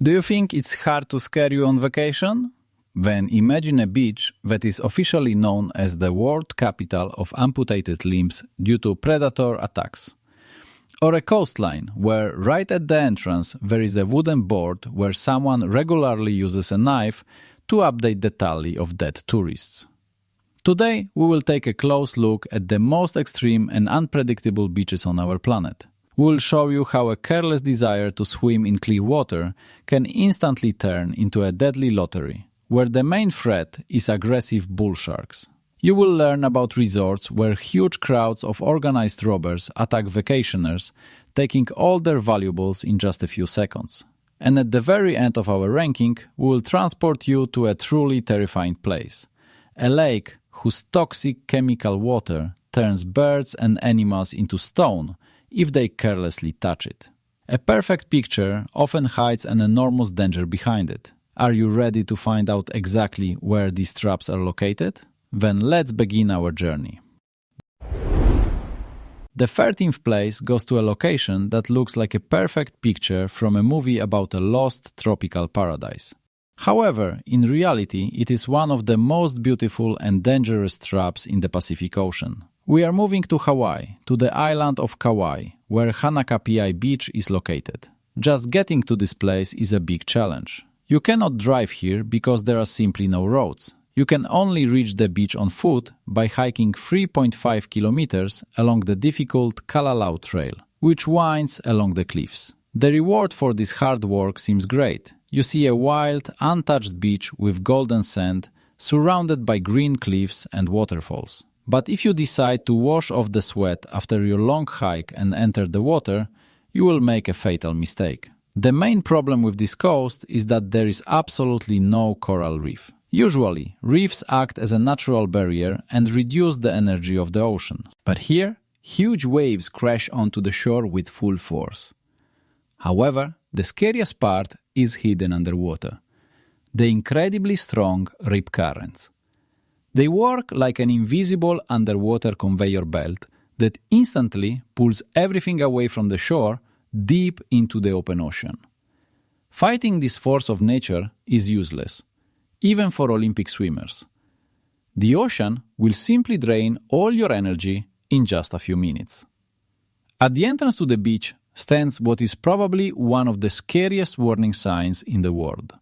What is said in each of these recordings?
Do you think it's hard to scare you on vacation? Then imagine a beach that is officially known as the world capital of amputated limbs due to predator attacks. Or a coastline where right at the entrance there is a wooden board where someone regularly uses a knife to update the tally of dead tourists. Today we will take a close look at the most extreme and unpredictable beaches on our planet. We will show you how a careless desire to swim in clear water can instantly turn into a deadly lottery, where the main threat is aggressive bull sharks. You will learn about resorts where huge crowds of organized robbers attack vacationers, taking all their valuables in just a few seconds. And at the very end of our ranking, we will transport you to a truly terrifying place. A lake whose toxic chemical water turns birds and animals into stone if they carelessly touch it. A perfect picture often hides an enormous danger behind it. Are you ready to find out exactly where these traps are located? Then let's begin our journey. The 13th place goes to a location that looks like a perfect picture from a movie about a lost tropical paradise. However, in reality, it is one of the most beautiful and dangerous traps in the Pacific Ocean. We are moving to Hawaii, to the island of Kauai, where Hanakapiai Beach is located. Just getting to this place is a big challenge. You cannot drive here because there are simply no roads. You can only reach the beach on foot by hiking 3.5 kilometers along the difficult Kalalau Trail, which winds along the cliffs. The reward for this hard work seems great. You see a wild, untouched beach with golden sand, surrounded by green cliffs and waterfalls. But if you decide to wash off the sweat after your long hike and enter the water, you will make a fatal mistake. The main problem with this coast is that there is absolutely no coral reef. Usually, reefs act as a natural barrier and reduce the energy of the ocean. But here, huge waves crash onto the shore with full force. However, the scariest part is hidden underwater: the incredibly strong rip currents. They work like an invisible underwater conveyor belt that instantly pulls everything away from the shore deep into the open ocean. Fighting this force of nature is useless, even for Olympic swimmers. The ocean will simply drain all your energy in just a few minutes. At the entrance to the beach stands what is probably one of the scariest warning signs in the world.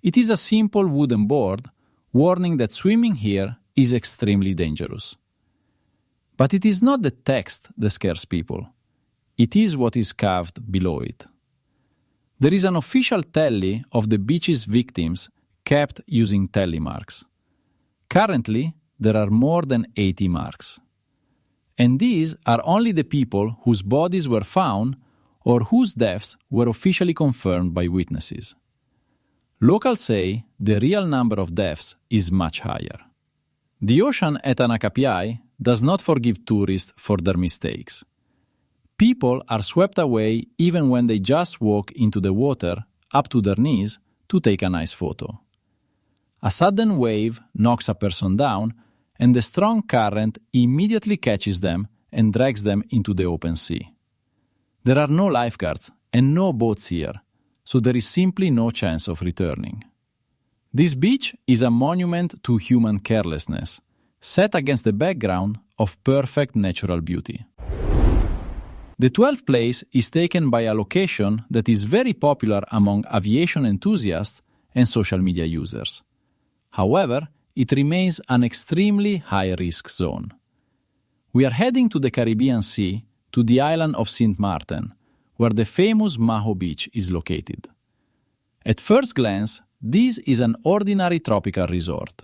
It is a simple wooden board warning that swimming here is extremely dangerous. But it is not the text that scares people. It is what is carved below it. There is an official tally of the beach's victims kept using tally marks. Currently, there are more than 80 marks. And these are only the people whose bodies were found or whose deaths were officially confirmed by witnesses. Locals say the real number of deaths is much higher. The ocean at Hanakapiai does not forgive tourists for their mistakes. People are swept away even when they just walk into the water up to their knees to take a nice photo. A sudden wave knocks a person down, and the strong current immediately catches them and drags them into the open sea. There are no lifeguards and no boats here, so there is simply no chance of returning. This beach is a monument to human carelessness, set against the background of perfect natural beauty. The 12th place is taken by a location that is very popular among aviation enthusiasts and social media users. However, it remains an extremely high-risk zone. We are heading to the Caribbean Sea, to the island of St. Martin, where the famous Maho Beach is located. At first glance, this is an ordinary tropical resort.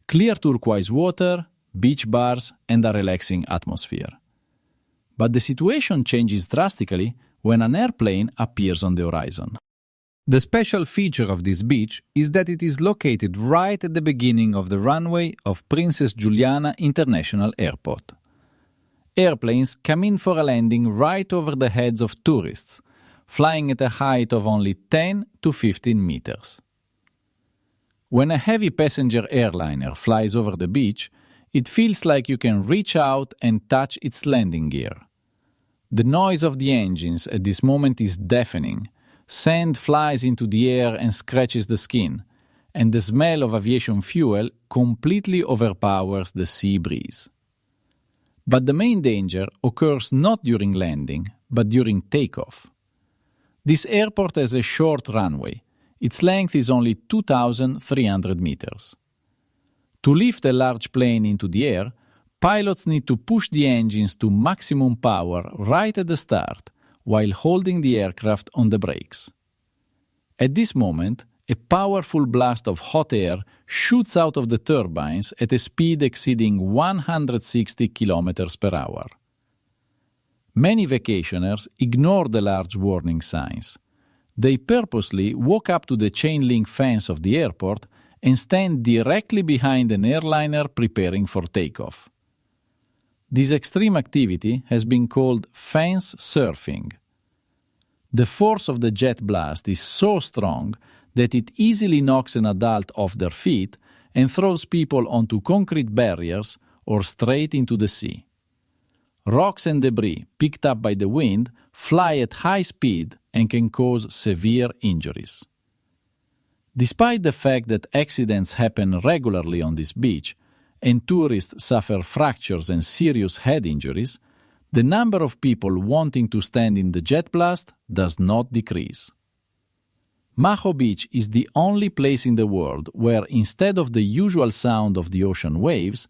Clear turquoise water, beach bars, and a relaxing atmosphere. But the situation changes drastically when an airplane appears on the horizon. The special feature of this beach is that it is located right at the beginning of the runway of Princess Juliana International Airport. Airplanes come in for a landing right over the heads of tourists, flying at a height of only 10 to 15 meters. When a heavy passenger airliner flies over the beach, it feels like you can reach out and touch its landing gear. The noise of the engines at this moment is deafening, sand flies into the air and scratches the skin, and the smell of aviation fuel completely overpowers the sea breeze. But the main danger occurs not during landing, but during takeoff. This airport has a short runway. Its length is only 2,300 meters. To lift a large plane into the air, pilots need to push the engines to maximum power right at the start while holding the aircraft on the brakes. At this moment, a powerful blast of hot air shoots out of the turbines at a speed exceeding 160 kilometers per hour. Many vacationers ignore the large warning signs. They purposely walk up to the chain-link fence of the airport and stand directly behind an airliner preparing for takeoff. This extreme activity has been called fence surfing. The force of the jet blast is so strong that it easily knocks an adult off their feet and throws people onto concrete barriers or straight into the sea. Rocks and debris picked up by the wind fly at high speed and can cause severe injuries. Despite the fact that accidents happen regularly on this beach and tourists suffer fractures and serious head injuries, the number of people wanting to stand in the jet blast does not decrease. Maho Beach is the only place in the world where, instead of the usual sound of the ocean waves,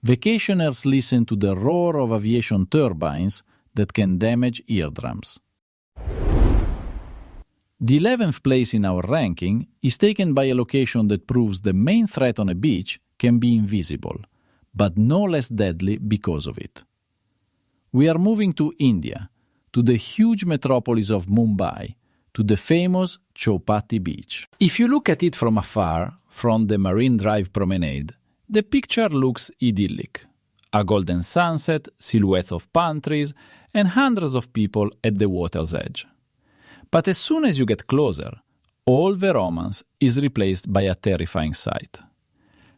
vacationers listen to the roar of aviation turbines that can damage eardrums. The 11th place in our ranking is taken by a location that proves the main threat on a beach can be invisible, but no less deadly because of it. We are moving to India, to the huge metropolis of Mumbai, to the famous Chowpatty Beach. If you look at it from afar, from the Marine Drive promenade, the picture looks idyllic. A golden sunset, silhouettes of palm trees, and hundreds of people at the water's edge. But as soon as you get closer, all the romance is replaced by a terrifying sight.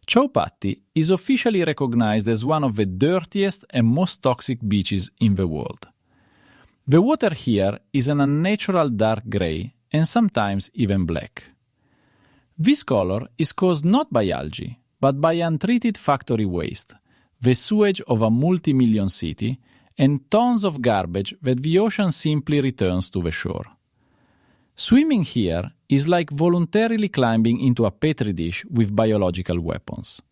Chowpatty is officially recognized as one of the dirtiest and most toxic beaches in the world. The water here is an unnatural dark grey and sometimes even black. This color is caused not by algae, but by untreated factory waste, the sewage of a multi-million city, and tons of garbage that the ocean simply returns to the shore. Swimming here is like voluntarily climbing into a petri dish with biological weapons.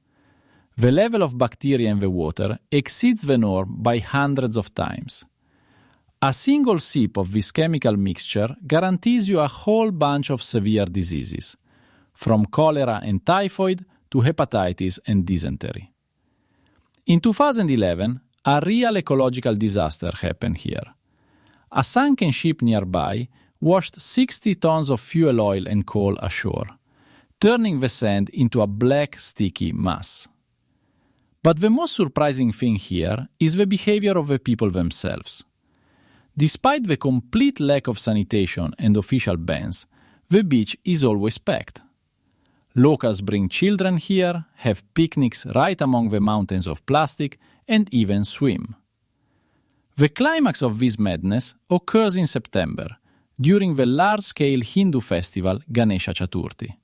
The level of bacteria in the water exceeds the norm by hundreds of times. A single sip of this chemical mixture guarantees you a whole bunch of severe diseases, from cholera and typhoid to hepatitis and dysentery. In 2011, a real ecological disaster happened here. A sunken ship nearby washed 60 tons of fuel oil and coal ashore, turning the sand into a black, sticky mass. But the most surprising thing here is the behavior of the people themselves. Despite the complete lack of sanitation and official bans, the beach is always packed. Locals bring children here, have picnics right among the mountains of plastic, and even swim. The climax of this madness occurs in September, during the large-scale Hindu festival Ganesha Chaturthi.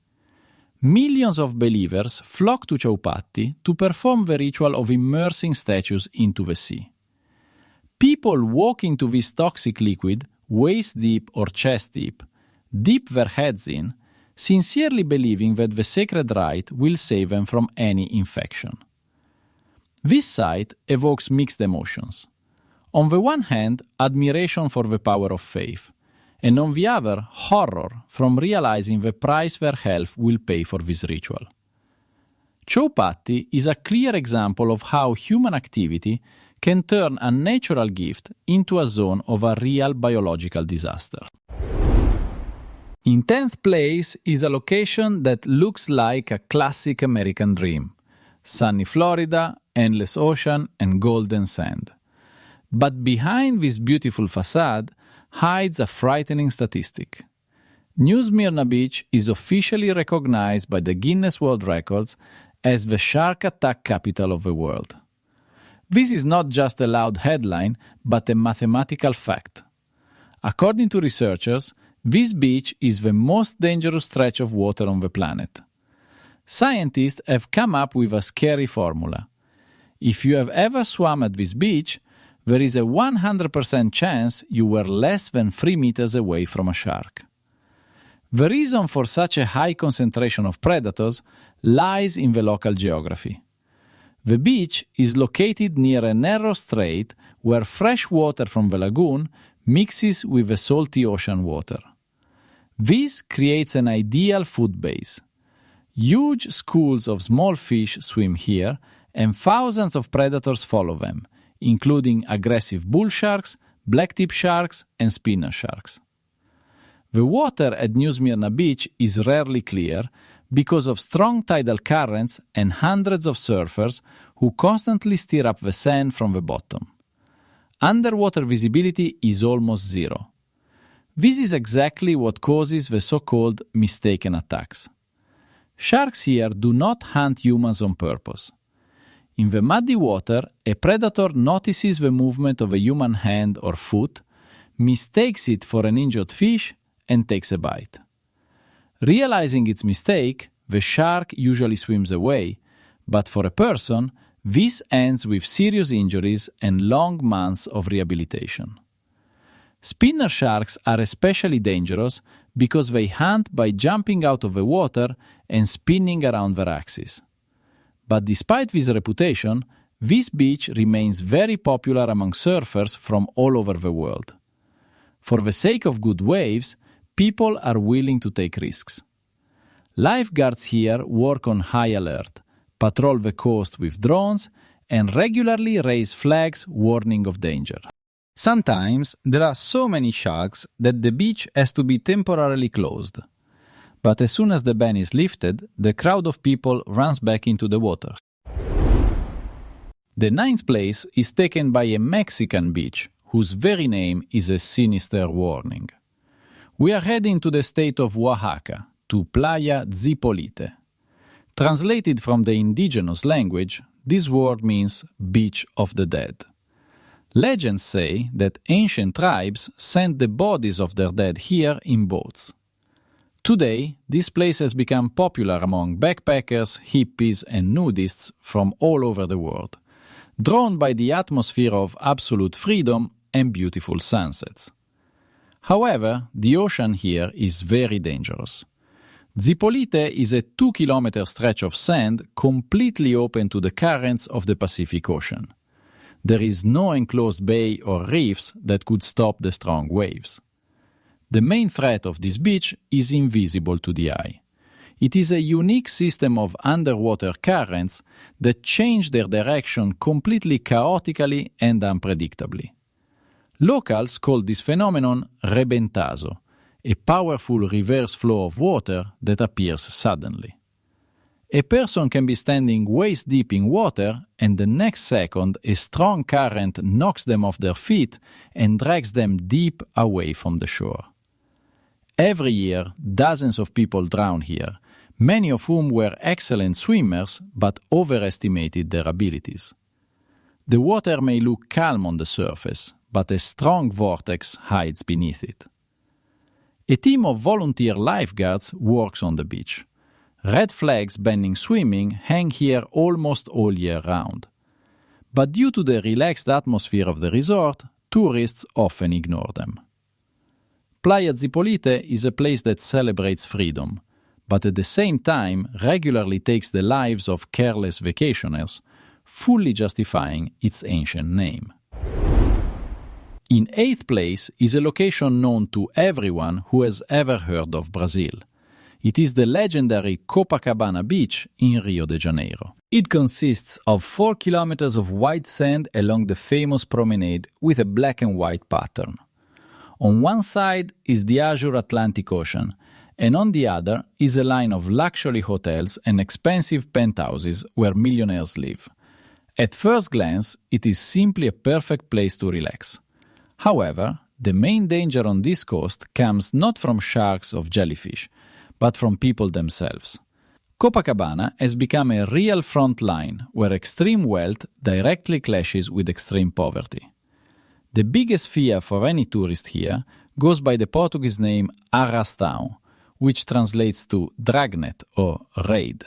Millions of believers flock to Chowpatty to perform the ritual of immersing statues into the sea. People walk into this toxic liquid waist-deep or chest-deep, dip their heads in, sincerely believing that the sacred rite will save them from any infection. This sight evokes mixed emotions. On the one hand, admiration for the power of faith, and on the other, horror from realizing the price their health will pay for this ritual. Chowpatty is a clear example of how human activity can turn a natural gift into a zone of a real biological disaster. In 10th place is a location that looks like a classic American dream. Sunny Florida, endless ocean, and golden sand. But behind this beautiful facade hides a frightening statistic. New Smyrna Beach is officially recognized by the Guinness World Records as the shark attack capital of the world. This is not just a loud headline, but a mathematical fact. According to researchers, This beach is the most dangerous stretch of water on the planet. Scientists have come up with a scary formula. If you have ever swum at this beach, there is a 100% chance you were less than 3 meters away from a shark. The reason for such a high concentration of predators lies in the local geography. The beach is located near a narrow strait where fresh water from the lagoon mixes with the salty ocean water. This creates an ideal food base. Huge schools of small fish swim here, and thousands of predators follow them, including aggressive bull sharks, blacktip sharks, and spinner sharks. The water at New Smyrna Beach is rarely clear because of strong tidal currents and hundreds of surfers who constantly stir up the sand from the bottom. Underwater visibility is almost zero. This is exactly what causes the so-called mistaken attacks. Sharks here do not hunt humans on purpose. In the muddy water, a predator notices the movement of a human hand or foot, mistakes it for an injured fish, and takes a bite. Realizing its mistake, the shark usually swims away, but for a person, this ends with serious injuries and long months of rehabilitation. Spinner sharks are especially dangerous because they hunt by jumping out of the water and spinning around their axis. But despite this reputation, this beach remains very popular among surfers from all over the world. For the sake of good waves, people are willing to take risks. Lifeguards here work on high alert, patrol the coast with drones, and regularly raise flags warning of danger. Sometimes there are so many sharks that the beach has to be temporarily closed. But as soon as the ban is lifted, the crowd of people runs back into the water. The 9th place is taken by a Mexican beach, whose very name is a sinister warning. We are heading to the state of Oaxaca, to Playa Zipolite. Translated from the indigenous language, this word means beach of the dead. Legends say that ancient tribes sent the bodies of their dead here in boats. Today, this place has become popular among backpackers, hippies, and nudists from all over the world, drawn by the atmosphere of absolute freedom and beautiful sunsets. However, the ocean here is very dangerous. Zipolite is a 2-kilometer stretch of sand completely open to the currents of the Pacific Ocean. There is no enclosed bay or reefs that could stop the strong waves. The main threat of this beach is invisible to the eye. It is a unique system of underwater currents that change their direction completely chaotically and unpredictably. Locals call this phenomenon rebentazo, a powerful reverse flow of water that appears suddenly. A person can be standing waist deep in water, and the next second a strong current knocks them off their feet and drags them deep away from the shore. Every year, dozens of people drown here, many of whom were excellent swimmers but overestimated their abilities. The water may look calm on the surface, but a strong vortex hides beneath it. A team of volunteer lifeguards works on the beach. Red flags banning swimming hang here almost all year round. But due to the relaxed atmosphere of the resort, tourists often ignore them. Playa Zipolite is a place that celebrates freedom, but at the same time regularly takes the lives of careless vacationers, fully justifying its ancient name. In 8th place is a location known to everyone who has ever heard of Brazil. It is the legendary Copacabana beach in Rio de Janeiro. It consists of 4 kilometers of white sand along the famous promenade with a black and white pattern. On one side is the azure Atlantic Ocean, and on the other is a line of luxury hotels and expensive penthouses where millionaires live. At first glance, it is simply a perfect place to relax. However, the main danger on this coast comes not from sharks or jellyfish, but from people themselves. Copacabana has become a real front line where extreme wealth directly clashes with extreme poverty. The biggest fear for any tourist here goes by the Portuguese name arrastão, which translates to dragnet or raid.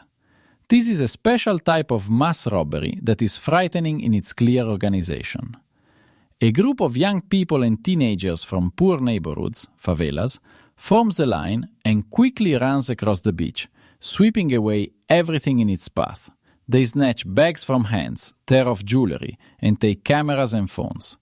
This is a special type of mass robbery that is frightening in its clear organization. A group of young people and teenagers from poor neighborhoods, favelas, forms a line and quickly runs across the beach, sweeping away everything in its path. They snatch bags from hands, tear off jewelry, and take cameras and phones.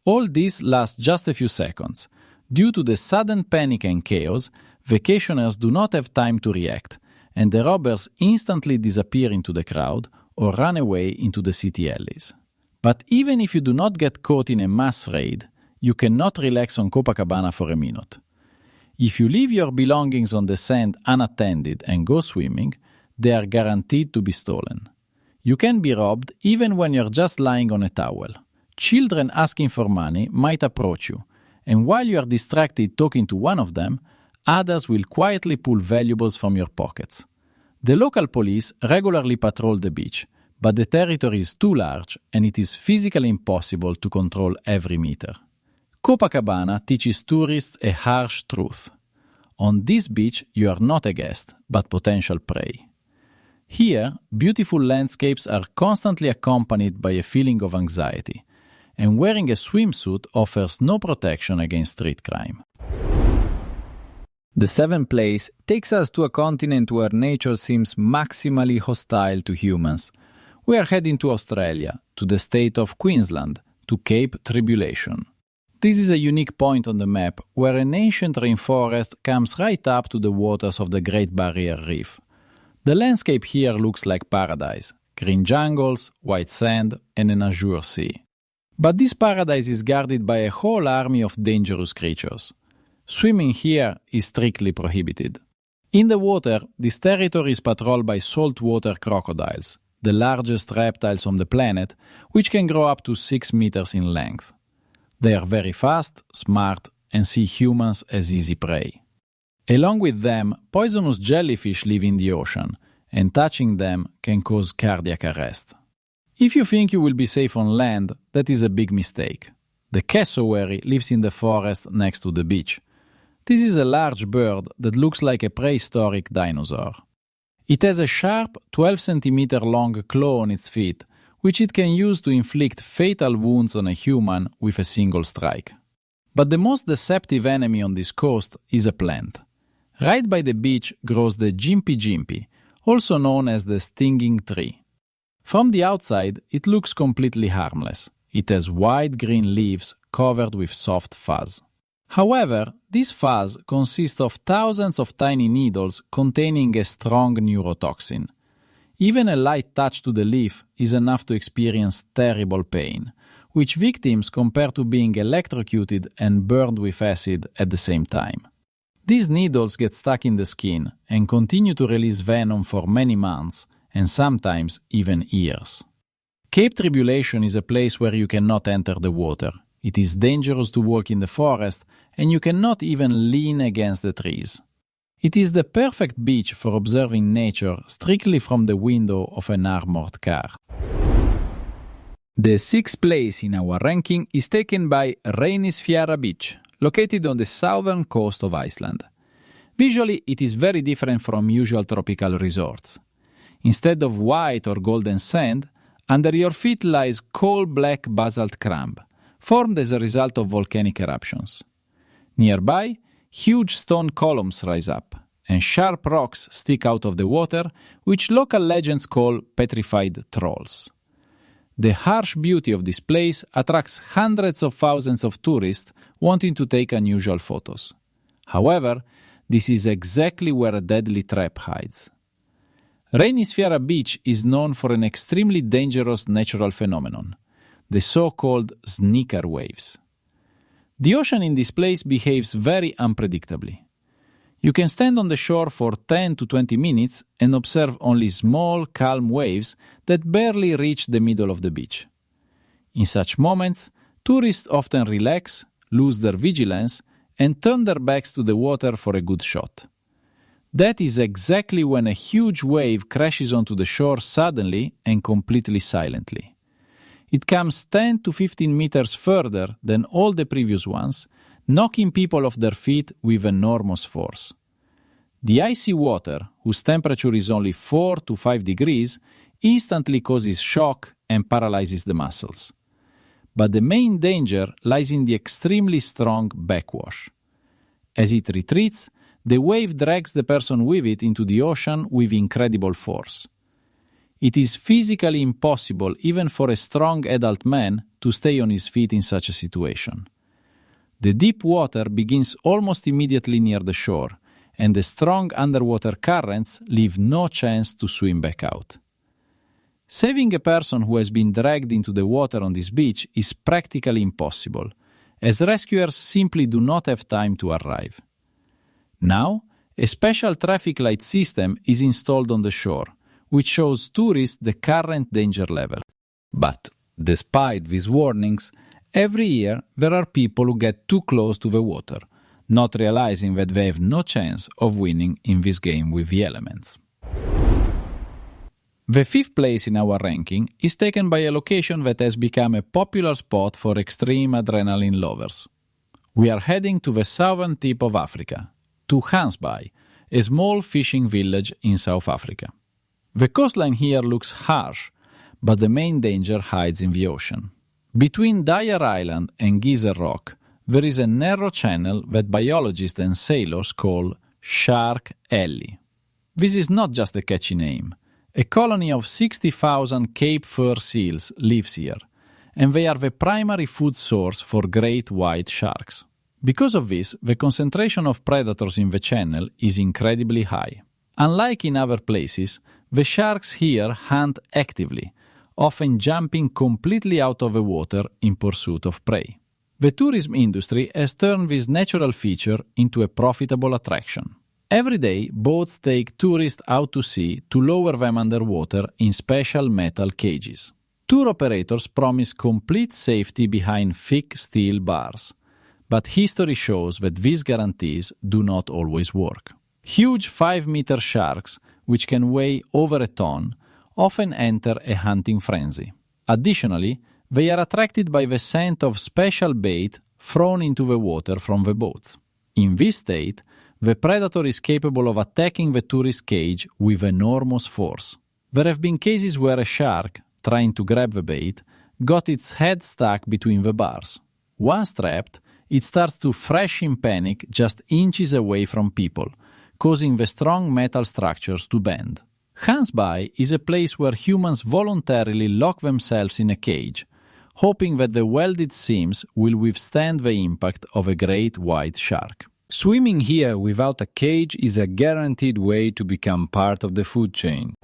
All this lasts just a few seconds. Due to the sudden panic and chaos, vacationers do not have time to react, and the robbers instantly disappear into the crowd or run away into the city alleys. But even if you do not get caught in a mass raid, you cannot relax on Copacabana for a minute. If you leave your belongings on the sand unattended and go swimming, they are guaranteed to be stolen. You can be robbed even when you're just lying on a towel. Children asking for money might approach you, and while you are distracted talking to one of them, others will quietly pull valuables from your pockets. The local police regularly patrol the beach, but the territory is too large and it is physically impossible to control every meter. Copacabana teaches tourists a harsh truth. On this beach, you are not a guest, but potential prey. Here, beautiful landscapes are constantly accompanied by a feeling of anxiety, and wearing a swimsuit offers no protection against street crime. The seventh place takes us to a continent where nature seems maximally hostile to humans. We are heading to Australia, to the state of Queensland, to Cape Tribulation. This is a unique point on the map where an ancient rainforest comes right up to the waters of the Great Barrier Reef. The landscape here looks like paradise: green jungles, white sand, and an azure sea. But this paradise is guarded by a whole army of dangerous creatures. Swimming here is strictly prohibited. In the water, this territory is patrolled by saltwater crocodiles, the largest reptiles on the planet, which can grow up to 6 meters in length. They are very fast, smart, and see humans as easy prey. Along with them, poisonous jellyfish live in the ocean, and touching them can cause cardiac arrest. If you think you will be safe on land, that is a big mistake. The cassowary lives in the forest next to the beach. This is a large bird that looks like a prehistoric dinosaur. It has a sharp 12 cm long claw on its feet, which it can use to inflict fatal wounds on a human with a single strike. But the most deceptive enemy on this coast is a plant. Right by the beach grows the jimpy jimpy, also known as the stinging tree. From the outside, it looks completely harmless. It has wide green leaves covered with soft fuzz. However, this fuzz consists of thousands of tiny needles containing a strong neurotoxin. Even a light touch to the leaf is enough to experience terrible pain, which victims compare to being electrocuted and burned with acid at the same time. These needles get stuck in the skin and continue to release venom for many months, and sometimes even years. Cape Tribulation is a place where you cannot enter the water. It is dangerous to walk in the forest, and you cannot even lean against the trees. It is the perfect beach for observing nature strictly from the window of an armored car. The sixth place in our ranking is taken by Reynisfjara Beach, located on the southern coast of Iceland. Visually, it is very different from usual tropical resorts. Instead of white or golden sand, under your feet lies coal black basalt crumb, formed as a result of volcanic eruptions. Nearby, huge stone columns rise up, and sharp rocks stick out of the water, which local legends call petrified trolls. The harsh beauty of this place attracts hundreds of thousands of tourists wanting to take unusual photos. However, this is exactly where a deadly trap hides. Reynisfjara Beach is known for an extremely dangerous natural phenomenon, the so-called sneaker waves. The ocean in this place behaves very unpredictably. You can stand on the shore for 10 to 20 minutes and observe only small, calm waves that barely reach the middle of the beach. In such moments, tourists often relax, lose their vigilance, and turn their backs to the water for a good shot. That is exactly when a huge wave crashes onto the shore suddenly and completely silently. It comes 10 to 15 meters further than all the previous ones, knocking people off their feet with enormous force. The icy water, whose temperature is only 4 to 5 degrees, instantly causes shock and paralyzes the muscles. But the main danger lies in the extremely strong backwash. As it retreats, the wave drags the person with it into the ocean with incredible force. It is physically impossible even for a strong adult man to stay on his feet in such a situation. The deep water begins almost immediately near the shore, and the strong underwater currents leave no chance to swim back out. Saving a person who has been dragged into the water on this beach is practically impossible, as rescuers simply do not have time to arrive. Now, a special traffic light system is installed on the shore, which shows tourists the current danger level. But, despite these warnings, every year there are people who get too close to the water, not realizing that they have no chance of winning in this game with the elements. The fifth place in our ranking is taken by a location that has become a popular spot for extreme adrenaline lovers. We are heading to the southern tip of Africa, to Gansbaai, a small fishing village in South Africa. The coastline here looks harsh, but the main danger hides in the ocean. Between Dyer Island and Geyser Rock, there is a narrow channel that biologists and sailors call Shark Alley. This is not just a catchy name. A colony of 60,000 Cape fur seals lives here, and they are the primary food source for great white sharks. Because of this, the concentration of predators in the channel is incredibly high. Unlike in other places, the sharks here hunt actively, often jumping completely out of the water in pursuit of prey. The tourism industry has turned this natural feature into a profitable attraction. Every day, boats take tourists out to sea to lower them underwater in special metal cages. Tour operators promise complete safety behind thick steel bars, but history shows that these guarantees do not always work. Huge 5-meter sharks, which can weigh over a ton, often enter a hunting frenzy. Additionally, they are attracted by the scent of special bait thrown into the water from the boats. In this state, the predator is capable of attacking the tourist cage with enormous force. There have been cases where a shark, trying to grab the bait, got its head stuck between the bars. Once trapped, it starts to thrash in panic just inches away from people, causing the strong metal structures to bend. Gansbaai is a place where humans voluntarily lock themselves in a cage, hoping that the welded seams will withstand the impact of a great white shark. Swimming here without a cage is a guaranteed way to become part of the food chain.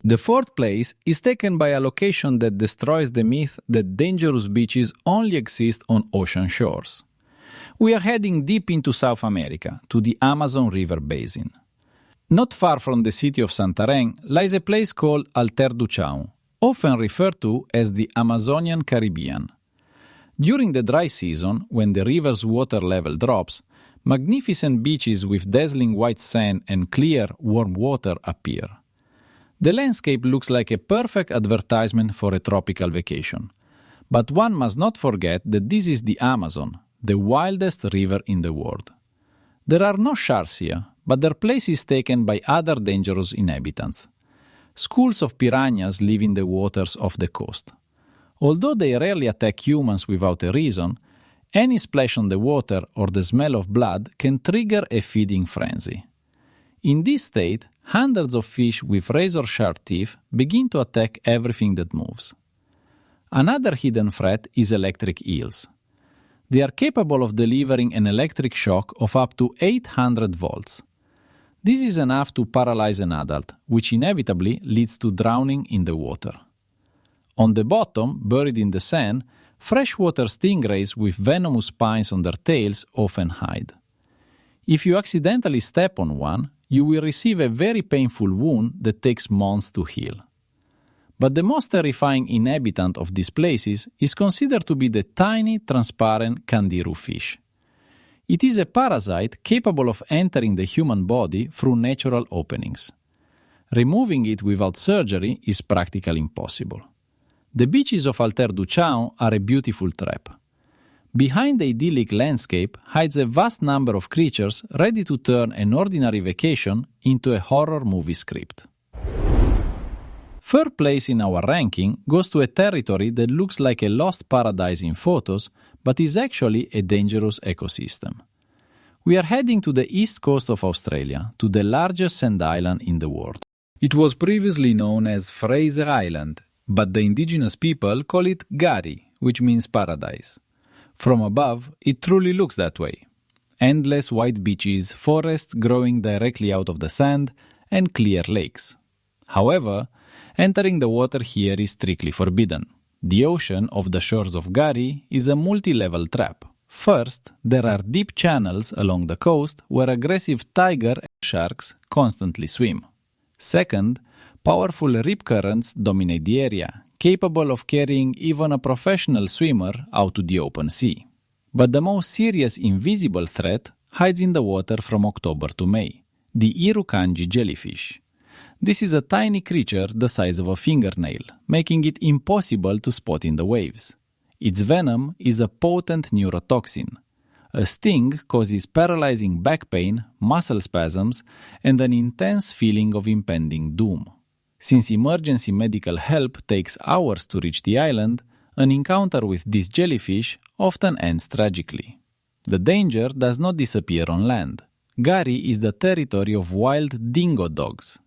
The fourth place is taken by a location that destroys the myth that dangerous beaches only exist on ocean shores. We are heading deep into South America, to the Amazon River basin. Not far from the city of Santarém lies a place called Alter do Chão, often referred to as the Amazonian Caribbean. During the dry season, when the river's water level drops, magnificent beaches with dazzling white sand and clear, warm water appear. The landscape looks like a perfect advertisement for a tropical vacation. But one must not forget that this is the Amazon, the wildest river in the world. There are no sharks here, but their place is taken by other dangerous inhabitants. Schools of piranhas live in the waters off the coast. Although they rarely attack humans without a reason, any splash on the water or the smell of blood can trigger a feeding frenzy. In this state, hundreds of fish with razor-sharp teeth begin to attack everything that moves. Another hidden threat is electric eels. They are capable of delivering an electric shock of up to 800 volts. This is enough to paralyze an adult, which inevitably leads to drowning in the water. On the bottom, buried in the sand, freshwater stingrays with venomous spines on their tails often hide. If you accidentally step on one, you will receive a very painful wound that takes months to heal. But the most terrifying inhabitant of these places is considered to be the tiny, transparent kandiru fish. It is a parasite capable of entering the human body through natural openings. Removing it without surgery is practically impossible. The beaches of Alter do Chão are a beautiful trap. Behind the idyllic landscape hides a vast number of creatures ready to turn an ordinary vacation into a horror movie script. Third place in our ranking goes to a territory that looks like a lost paradise in photos, but is actually a dangerous ecosystem. We are heading to the east coast of Australia, to the largest sand island in the world. It was previously known as Fraser Island, but the indigenous people call it Gari, which means paradise. From above, it truly looks that way. Endless white beaches, forests growing directly out of the sand, and clear lakes. However, entering the water here is strictly forbidden. The ocean off the shores of Gari is a multi-level trap. First, there are deep channels along the coast where aggressive tiger and sharks constantly swim. Second, powerful rip currents dominate the area, capable of carrying even a professional swimmer out to the open sea. But the most serious invisible threat hides in the water from October to May, the Irukandji jellyfish. This is a tiny creature the size of a fingernail, making it impossible to spot in the waves. Its venom is a potent neurotoxin. A sting causes paralyzing back pain, muscle spasms, and an intense feeling of impending doom. Since emergency medical help takes hours to reach the island, an encounter with this jellyfish often ends tragically. The danger does not disappear on land. Gari is the territory of wild dingo dogs.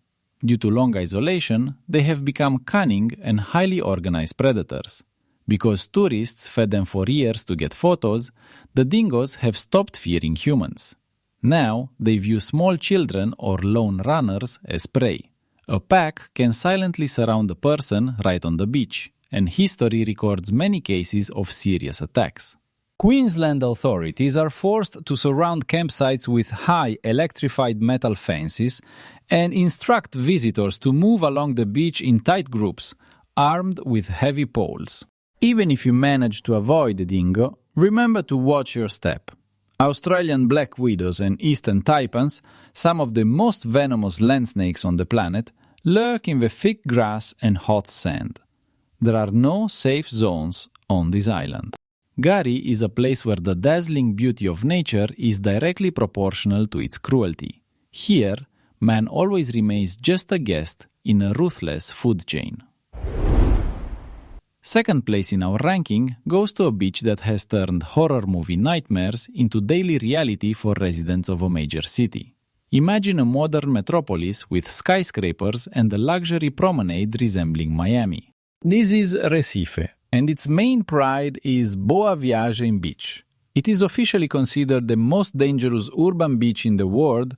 Due to long isolation, they have become cunning and highly organized predators. Because tourists fed them for years to get photos, the dingoes have stopped fearing humans. Now, they view small children or lone runners as prey. A pack can silently surround a person right on the beach, and history records many cases of serious attacks. Queensland authorities are forced to surround campsites with high electrified metal fences and instruct visitors to move along the beach in tight groups, armed with heavy poles. Even if you manage to avoid the dingo, remember to watch your step. Australian black widows and eastern taipans, some of the most venomous land snakes on the planet, lurk in the thick grass and hot sand. There are no safe zones on this island. Gari is a place where the dazzling beauty of nature is directly proportional to its cruelty. Here, man always remains just a guest in a ruthless food chain. Second place in our ranking goes to a beach that has turned horror movie nightmares into daily reality for residents of a major city. Imagine a modern metropolis with skyscrapers and a luxury promenade resembling Miami. This is Recife, and its main pride is Boa Viagem Beach. It is officially considered the most dangerous urban beach in the world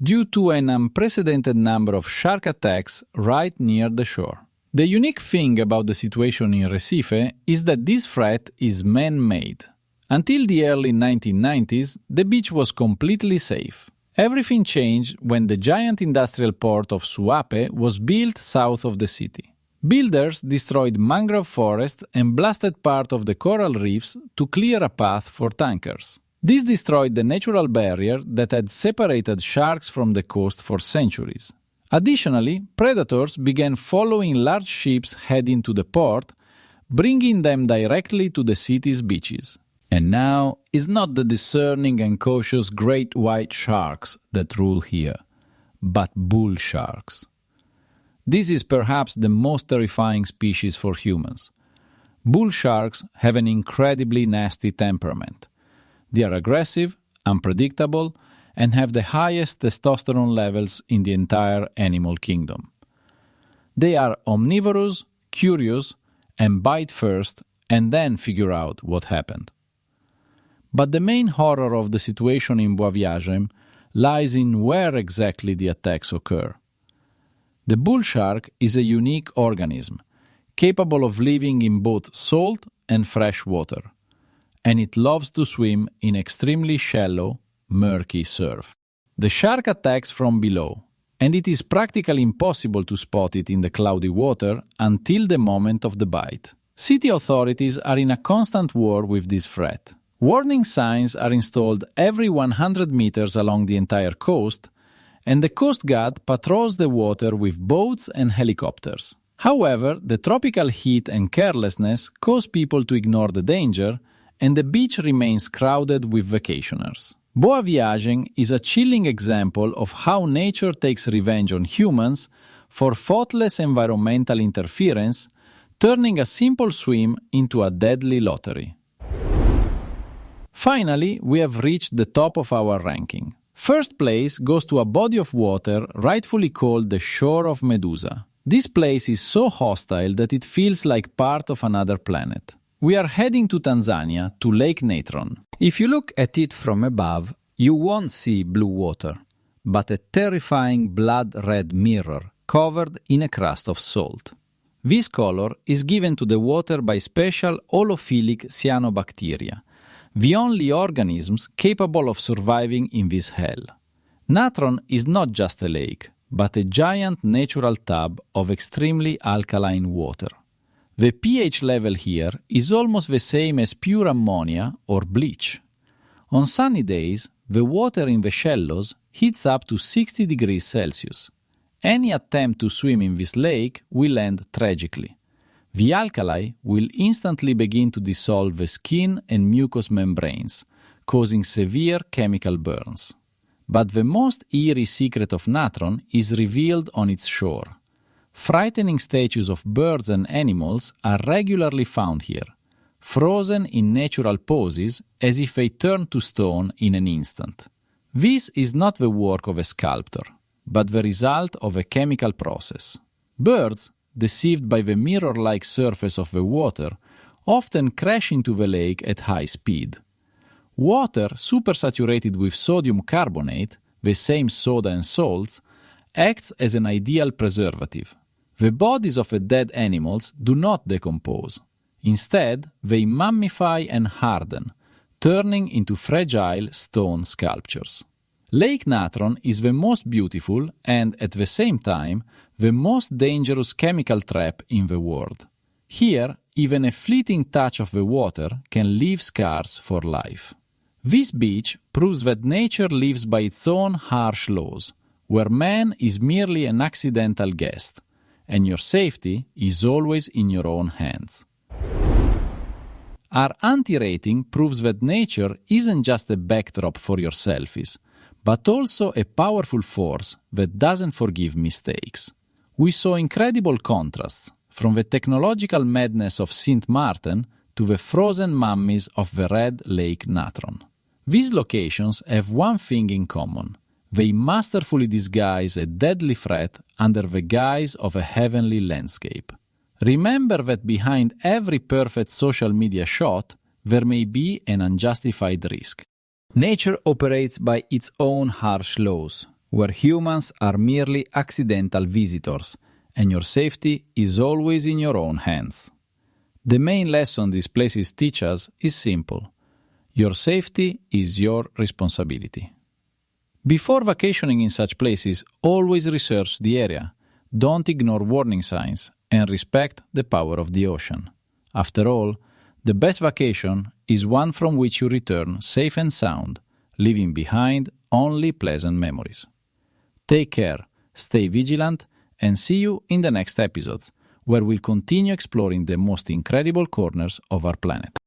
due to an unprecedented number of shark attacks right near the shore. The unique thing about the situation in Recife is that this threat is man-made. Until the early 1990s, the beach was completely safe. Everything changed when the giant industrial port of Suape was built south of the city. Builders destroyed mangrove forests and blasted part of the coral reefs to clear a path for tankers. This destroyed the natural barrier that had separated sharks from the coast for centuries. Additionally, predators began following large ships heading to the port, bringing them directly to the city's beaches. And now, it's not the discerning and cautious great white sharks that rule here, but bull sharks. This is perhaps the most terrifying species for humans. Bull sharks have an incredibly nasty temperament. They are aggressive, unpredictable, and have the highest testosterone levels in the entire animal kingdom. They are omnivorous, curious, and bite first and then figure out what happened. But the main horror of the situation in Boa Viagem lies in where exactly the attacks occur. The bull shark is a unique organism, capable of living in both salt and fresh water, and it loves to swim in extremely shallow, murky surf. The shark attacks from below, and it is practically impossible to spot it in the cloudy water until the moment of the bite. City authorities are in a constant war with this threat. Warning signs are installed every 100 meters along the entire coast, and the Coast Guard patrols the water with boats and helicopters. However, the tropical heat and carelessness cause people to ignore the danger and the beach remains crowded with vacationers. Boa Viagem is a chilling example of how nature takes revenge on humans for thoughtless environmental interference, turning a simple swim into a deadly lottery. Finally, we have reached the top of our ranking. First place goes to a body of water rightfully called the Shore of Medusa. This place is so hostile that it feels like part of another planet. We are heading to Tanzania, to Lake Natron. If you look at it from above, you won't see blue water, but a terrifying blood-red mirror covered in a crust of salt. This color is given to the water by special holophilic cyanobacteria, the only organisms capable of surviving in this hell. Natron is not just a lake, but a giant natural tub of extremely alkaline water. The pH level here is almost the same as pure ammonia or bleach. On sunny days, the water in the shallows heats up to 60 degrees Celsius. Any attempt to swim in this lake will end tragically. The alkali will instantly begin to dissolve the skin and mucous membranes, causing severe chemical burns. But the most eerie secret of Natron is revealed on its shore. Frightening statues of birds and animals are regularly found here, frozen in natural poses as if they turned to stone in an instant. This is not the work of a sculptor, but the result of a chemical process. Birds, deceived by the mirror-like surface of the water, often crash into the lake at high speed. Water supersaturated with sodium carbonate, the same soda and salts, acts as an ideal preservative. The bodies of the dead animals do not decompose. Instead, they mummify and harden, turning into fragile stone sculptures. Lake Natron is the most beautiful and, at the same time, the most dangerous chemical trap in the world. Here, even a fleeting touch of the water can leave scars for life. This beach proves that nature lives by its own harsh laws, where man is merely an accidental guest, and your safety is always in your own hands. Our anti-rating proves that nature isn't just a backdrop for your selfies, but also a powerful force that doesn't forgive mistakes. We saw incredible contrasts, from the technological madness of St. Martin to the frozen mummies of the Red Lake Natron. These locations have one thing in common. They masterfully disguise a deadly threat under the guise of a heavenly landscape. Remember that behind every perfect social media shot, there may be an unjustified risk. Nature operates by its own harsh laws, where humans are merely accidental visitors, and your safety is always in your own hands. The main lesson these places teach us is simple. Your safety is your responsibility. Before vacationing in such places, always research the area. Don't ignore warning signs and respect the power of the ocean. After all, the best vacation is one from which you return safe and sound, leaving behind only pleasant memories. Take care, stay vigilant, and see you in the next episodes, where we'll continue exploring the most incredible corners of our planet.